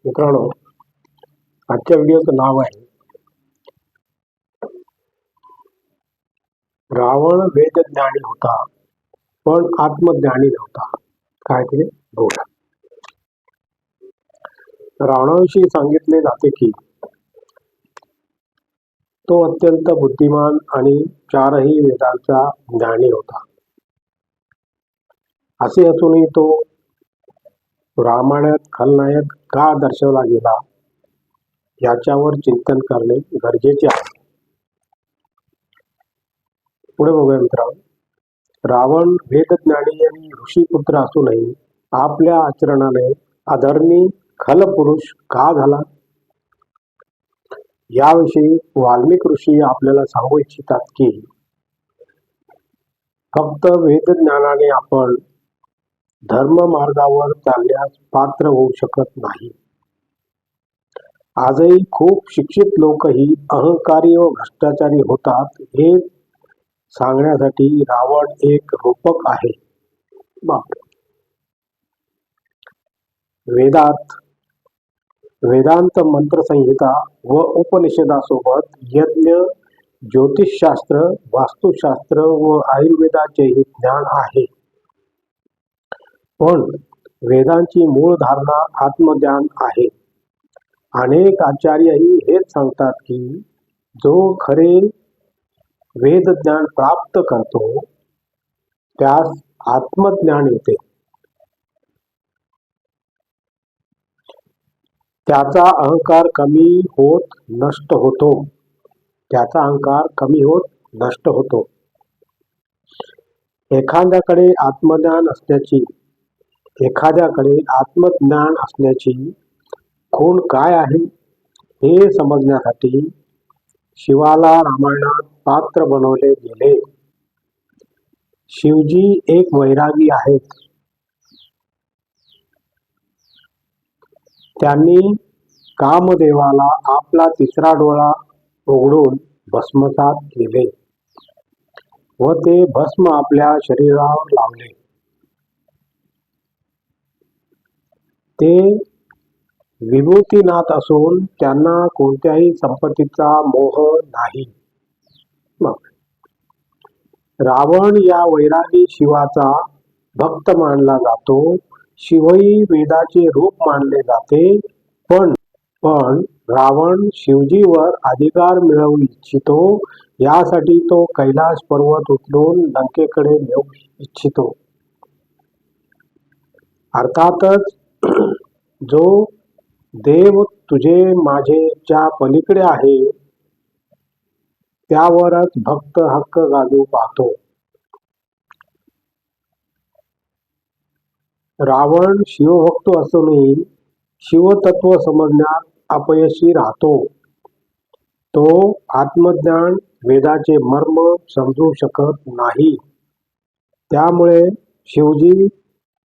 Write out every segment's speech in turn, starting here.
मित्रांनो, आजच्या व्हिडिओचं नाव आहे रावण वेदज्ञानी होता पण आत्मज्ञानी नव्हता. काय ते बोला. रावणाविषयी सांगितले जाते की तो अत्यंत बुद्धिमान आणि चारही वेदांचा ज्ञानी होता. असे असूनही तो रामायणात खलनायक का दर्शवला गेला याच्यावर चिंतन करणे गरजेचे आहे. पुढे बघूया मित्रांनो. रावण वेदज्ञानी आणि ऋषीपुत्र असूनही आपल्या आचरणाने अधर्मी खलपुरुष का झाला याविषयी वाल्मिक ऋषी आपल्याला सांगू इच्छितात की फक्त वेदज्ञानाने आपण धर्म मार्गावर चालण्यास पात्र होऊ शकत नाही. आजही खूप शिक्षित लोकही अहंकारी व भ्रष्टाचारी होतात हे सांगण्यासाठी रावण एक रूपक आहे. वेदांत मंत्रसंहिता व उपनिषदासोबत यज्ञ, ज्योतिषशास्त्र, वास्तुशास्त्र व आयुर्वेदाचेही ज्ञान आहे. पण वेदांची मूळ धारणा आत्मज्ञान आहे. अनेक आचार्यही हेच सांगतात की जो खरे वेदज्ञान प्राप्त करतो त्यास आत्मज्ञान येते. त्याचा अहंकार कमी होत नष्ट होतो. एखाद्याकडे आत्मज्ञान असण्याची खूण काय आहे हे समजण्यासाठी शिवाला रामायणात पात्र बनवले गेले. शिवजी एक वैरागी आहेत. त्यांनी कामदेवाला आपला तिसरा डोळा उघडून भस्मसात केले व ते भस्म आपल्या शरीरावर लावले. ते विभूतीनाथ असून त्यांना कोणत्याही संपत्तीचा मोह नाही. रावण या वैरागी शिवाचा भक्त मानला जातो. शिवही वेदाचे रूप मानले जाते. पण रावण शिवजीवर अधिकार मिळवू इच्छितो. यासाठी तो कैलास पर्वत उचलून लंकेकडे नेऊ इच्छितो. अर्थातच जो देव तुझे माझेच्या पलीकडे आहे त्यावरच भक्त हक्क गाजवू पाहतो. रावण शिवभक्त असूनही शिवतत्व समजण्यात अपयशी राहतो. तो आत्मज्ञान वेदाचे मर्म समजू शकत नाही. त्यामुळे शिवजी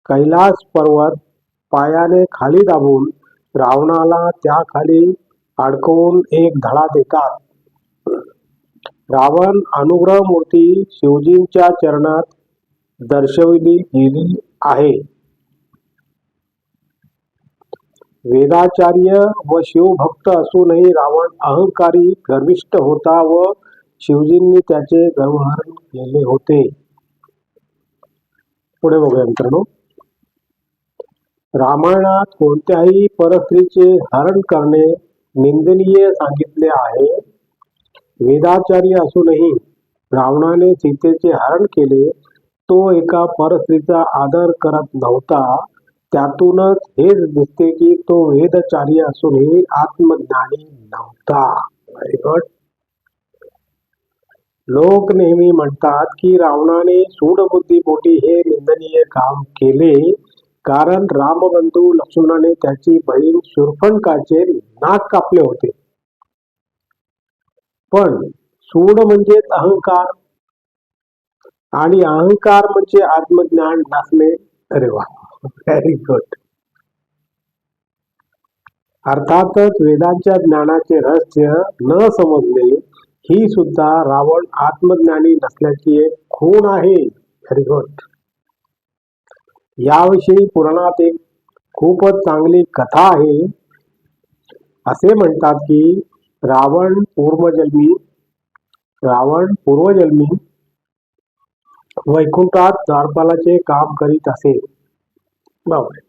कैलास पर्वत पायाने खाली दाबून रावणाला त्याखाली अडकवून एक धडा देतात. रावण अनुग्रह मूर्ती शिवजींच्या चरणात दर्शविली गेली आहे. वेदाचार्य व शिवभक्त असूनही रावण अहंकारी गर्विष्ठ होता व शिवजींनी त्याचे गर्वहरण केले होते. पुढे बघूया मित्रांनो. रामायणात कोणत्याही परस्त्रीचे हरण करणे निंदनीय सांगितले आहे. वेदाचार्य असूनही रावणाने सीतेचे हरण केले. तो एका परस्त्रीचा आदर करत नव्हता. त्यातूनच हेच दिसते की तो वेदचार्य असूनही आत्मज्ञानी नव्हता. Very good. लोक नेहमी म्हणतात की रावणाने सूडबुद्धीपोटी हे निंदनीय काम केले कारण रामबंधू लक्ष्मणाने त्याची बहीण शूर्पणखाचे नाक कापले होते. पण सूड म्हणजे अहंकार आणि अहंकार म्हणजे आत्मज्ञान नसणे. अरे वा, व्हेरी गुड. अर्थातच वेदांच्या ज्ञानाचे रहस्य न समजणे ही सुद्धा रावण आत्मज्ञानी नसल्याची एक खूण आहे. Very good. याविषयी पुराणात एक खूपच चांगली कथा आहे. असे म्हणतात की रावण पूर्वजन्मी वैकुंठात द्वारपालाचे काम करीत असे. बापरे.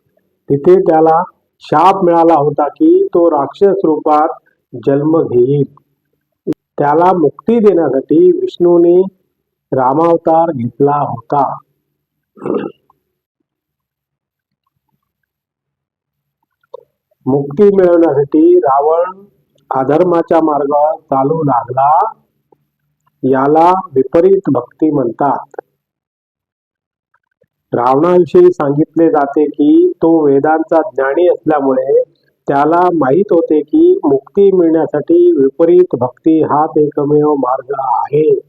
तिथे त्याला शाप मिळाला होता की तो राक्षस रूपात जन्म घेईल. त्याला मुक्ती देण्यासाठी विष्णूने रामावतार घेतला होता. मुक्ती मिळवण्यासाठी रावण अधर्माच्या मार्गावर चालू लागला. याला विपरीत भक्ती म्हणतात. रावणाविषयी सांगितले जाते की तो वेदांचा ज्ञानी असल्यामुळे त्याला माहित होते की मुक्ती मिळण्यासाठी विपरीत भक्ती हाच एकमेव मार्ग आहे.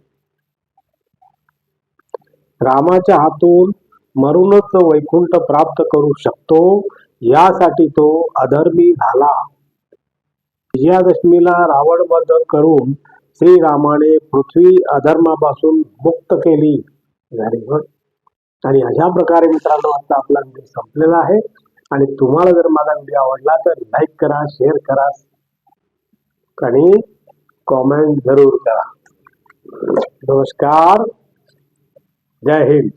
रामाच्या हातून मरूनच वैकुंठ प्राप्त करू शकतो, यासाठी तो अधर्मी झाला. विजयादशमीला रावणवध करून श्रीरामाने पृथ्वी अधर्मापासून मुक्त केली. Very good. आणि अशा प्रकारे मित्रांनो आता आपला व्हिडिओ संपलेला आहे. आणि तुम्हाला जर माझा व्हिडिओ आवडला तर लाईक करा, शेअर करा आणि कॉमेंट जरूर करा. नमस्कार. जय हिंद.